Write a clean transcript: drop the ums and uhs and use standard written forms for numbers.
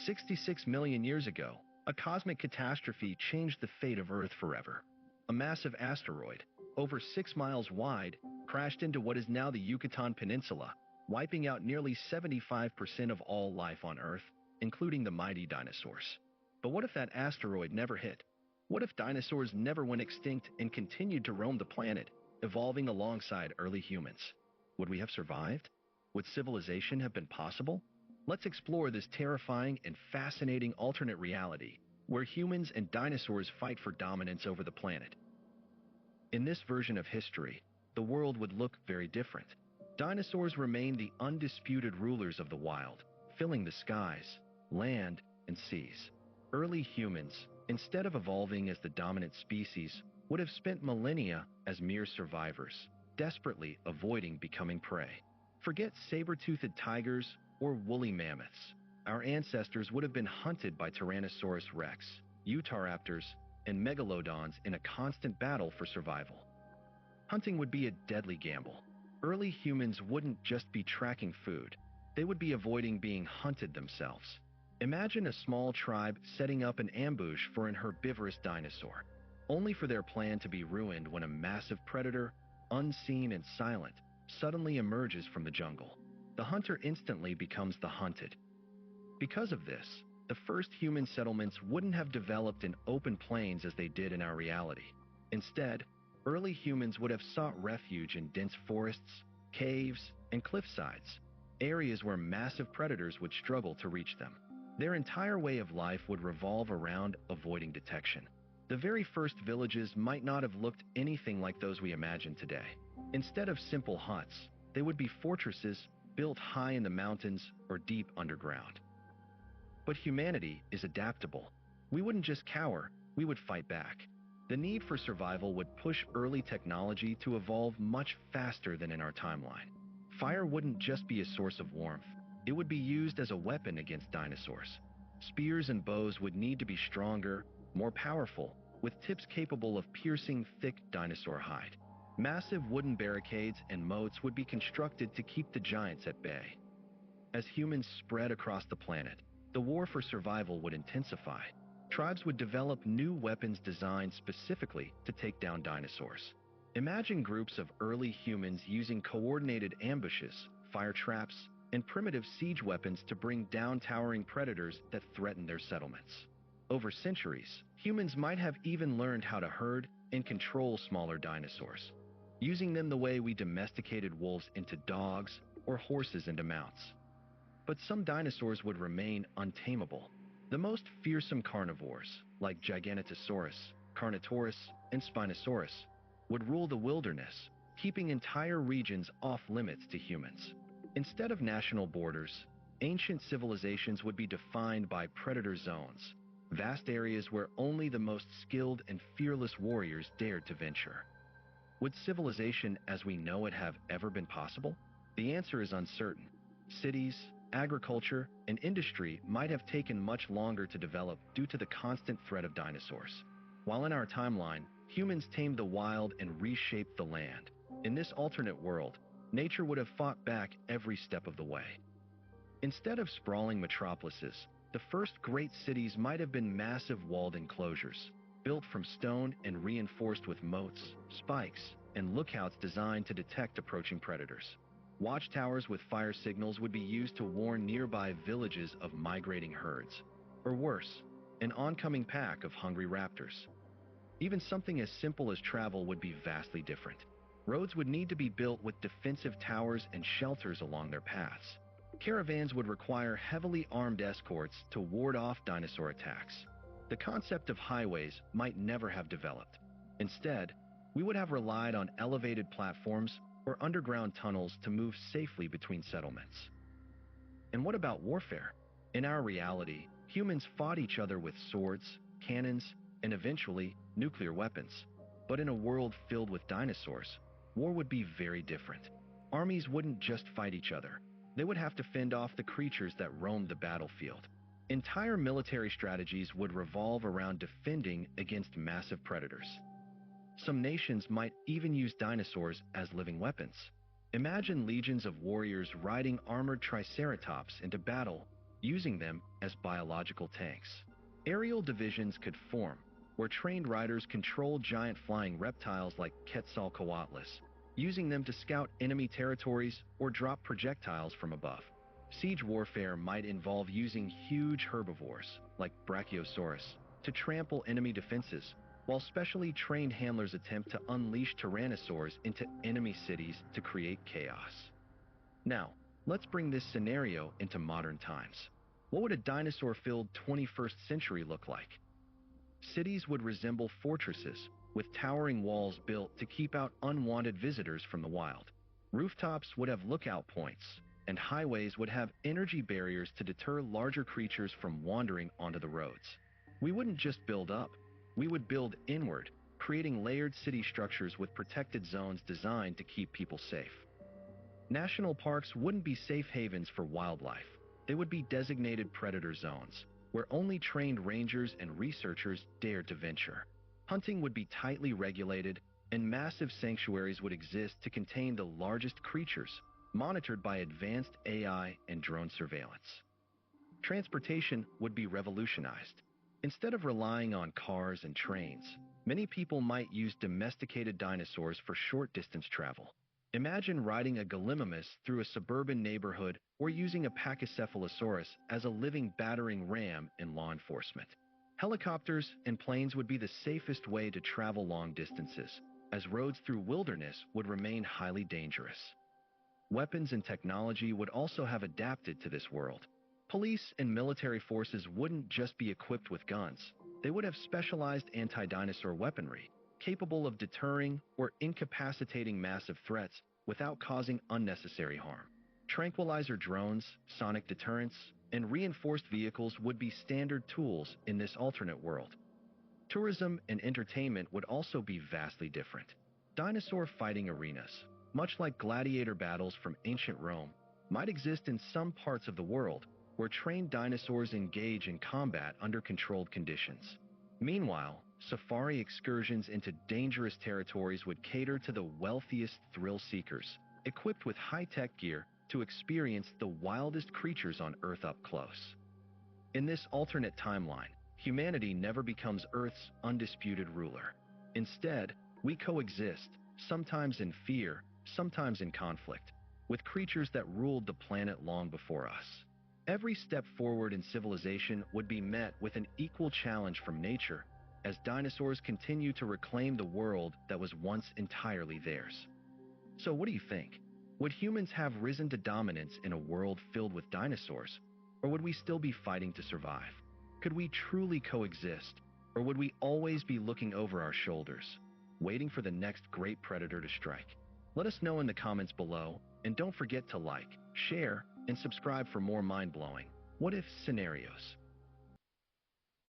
66 million years ago, a cosmic catastrophe changed the fate of Earth forever. A massive asteroid, over 6 miles wide, crashed into what is now the Yucatan Peninsula, wiping out nearly 75% of all life on Earth, including the mighty dinosaurs. But what if that asteroid never hit? What if dinosaurs never went extinct and continued to roam the planet, evolving alongside early humans? Would we have survived? Would civilization have been possible? Let's explore this terrifying and fascinating alternate reality, where humans and dinosaurs fight for dominance over the planet. In this version of history, the world would look very different. Dinosaurs remain the undisputed rulers of the wild, filling the skies, land, and seas. Early humans, instead of evolving as the dominant species, would have spent millennia as mere survivors, desperately avoiding becoming prey. Forget saber-toothed tigers or woolly mammoths. Our ancestors would have been hunted by Tyrannosaurus rex, Utahraptors, and megalodons in a constant battle for survival. Hunting would be a deadly gamble. Early humans wouldn't just be tracking food, they would be avoiding being hunted themselves. Imagine a small tribe setting up an ambush for an herbivorous dinosaur, only for their plan to be ruined when a massive predator, unseen and silent, suddenly emerges from the jungle. The hunter instantly becomes the hunted. Because of this, the first human settlements wouldn't have developed in open plains as they did in our reality. Instead, early humans would have sought refuge in dense forests, caves, and cliffsides, areas where massive predators would struggle to reach them. Their entire way of life would revolve around avoiding detection. The very first villages might not have looked anything like those we imagine today. Instead of simple huts, they would be fortresses built high in the mountains or deep underground. But humanity is adaptable. We wouldn't just cower, we would fight back. The need for survival would push early technology to evolve much faster than in our timeline. Fire wouldn't just be a source of warmth, it would be used as a weapon against dinosaurs. Spears and bows would need to be stronger, more powerful, with tips capable of piercing thick dinosaur hide. Massive wooden barricades and moats would be constructed to keep the giants at bay. As humans spread across the planet, the war for survival would intensify. Tribes would develop new weapons designed specifically to take down dinosaurs. Imagine groups of early humans using coordinated ambushes, fire traps, and primitive siege weapons to bring down towering predators that threaten their settlements. Over centuries, humans might have even learned how to herd and control smaller dinosaurs, using them the way we domesticated wolves into dogs or horses into mounts. But some dinosaurs would remain untamable. The most fearsome carnivores, like Giganotosaurus, Carnotaurus, and Spinosaurus, would rule the wilderness, keeping entire regions off-limits to humans. Instead of national borders, ancient civilizations would be defined by predator zones, vast areas where only the most skilled and fearless warriors dared to venture. Would civilization as we know it have ever been possible? The answer is uncertain. Cities, agriculture, and industry might have taken much longer to develop due to the constant threat of dinosaurs. While in our timeline, humans tamed the wild and reshaped the land. In this alternate world, nature would have fought back every step of the way. Instead of sprawling metropolises, the first great cities might have been massive walled enclosures, built from stone and reinforced with moats, spikes, and lookouts designed to detect approaching predators. Watchtowers with fire signals would be used to warn nearby villages of migrating herds, or worse, an oncoming pack of hungry raptors. Even something as simple as travel would be vastly different. Roads would need to be built with defensive towers and shelters along their paths. Caravans would require heavily armed escorts to ward off dinosaur attacks. The concept of highways might never have developed. Instead, we would have relied on elevated platforms or underground tunnels to move safely between settlements. And what about warfare? In our reality, humans fought each other with swords, cannons, and eventually nuclear weapons. But in a world filled with dinosaurs, war would be very different. Armies wouldn't just fight each other. They would have to fend off the creatures that roamed the battlefield. Entire military strategies would revolve around defending against massive predators. Some nations might even use dinosaurs as living weapons. Imagine legions of warriors riding armored triceratops into battle using them as biological tanks. Aerial divisions could form, where trained riders control giant flying reptiles like Quetzalcoatlus, using them to scout enemy territories or drop projectiles from above. Siege warfare might involve using huge herbivores, like Brachiosaurus, to trample enemy defenses, while specially trained handlers attempt to unleash tyrannosaurs into enemy cities to create chaos. Now, let's bring this scenario into modern times. What would a dinosaur-filled 21st century look like? Cities would resemble fortresses, with towering walls built to keep out unwanted visitors from the wild. Rooftops would have lookout points, and highways would have energy barriers to deter larger creatures from wandering onto the roads. We wouldn't just build up, we would build inward, creating layered city structures with protected zones designed to keep people safe. National parks wouldn't be safe havens for wildlife. They would be designated predator zones, where only trained rangers and researchers dared to venture. Hunting would be tightly regulated, and massive sanctuaries would exist to contain the largest creatures, monitored by advanced AI and drone surveillance. Transportation would be revolutionized. Instead of relying on cars and trains, many people might use domesticated dinosaurs for short-distance travel. Imagine riding a Gallimimus through a suburban neighborhood or using a Pachycephalosaurus as a living battering ram in law enforcement. Helicopters and planes would be the safest way to travel long distances, as roads through wilderness would remain highly dangerous. Weapons and technology would also have adapted to this world. Police and military forces wouldn't just be equipped with guns, they would have specialized anti-dinosaur weaponry, capable of deterring or incapacitating massive threats without causing unnecessary harm. Tranquilizer drones, sonic deterrents, and reinforced vehicles would be standard tools in this alternate world. Tourism and entertainment would also be vastly different. Dinosaur fighting arenas, much like gladiator battles from ancient Rome, might exist in some parts of the world where trained dinosaurs engage in combat under controlled conditions. Meanwhile, safari excursions into dangerous territories would cater to the wealthiest thrill seekers, equipped with high-tech gear to experience the wildest creatures on Earth up close. In this alternate timeline, humanity never becomes Earth's undisputed ruler. Instead, we coexist, sometimes in fear, sometimes in conflict, with creatures that ruled the planet long before us. Every step forward in civilization would be met with an equal challenge from nature, as dinosaurs continue to reclaim the world that was once entirely theirs. So what do you think? Would humans have risen to dominance in a world filled with dinosaurs, or would we still be fighting to survive? Could we truly coexist, or would we always be looking over our shoulders, waiting for the next great predator to strike? Let us know in the comments below, and don't forget to like, share, and subscribe for more mind-blowing what-if scenarios.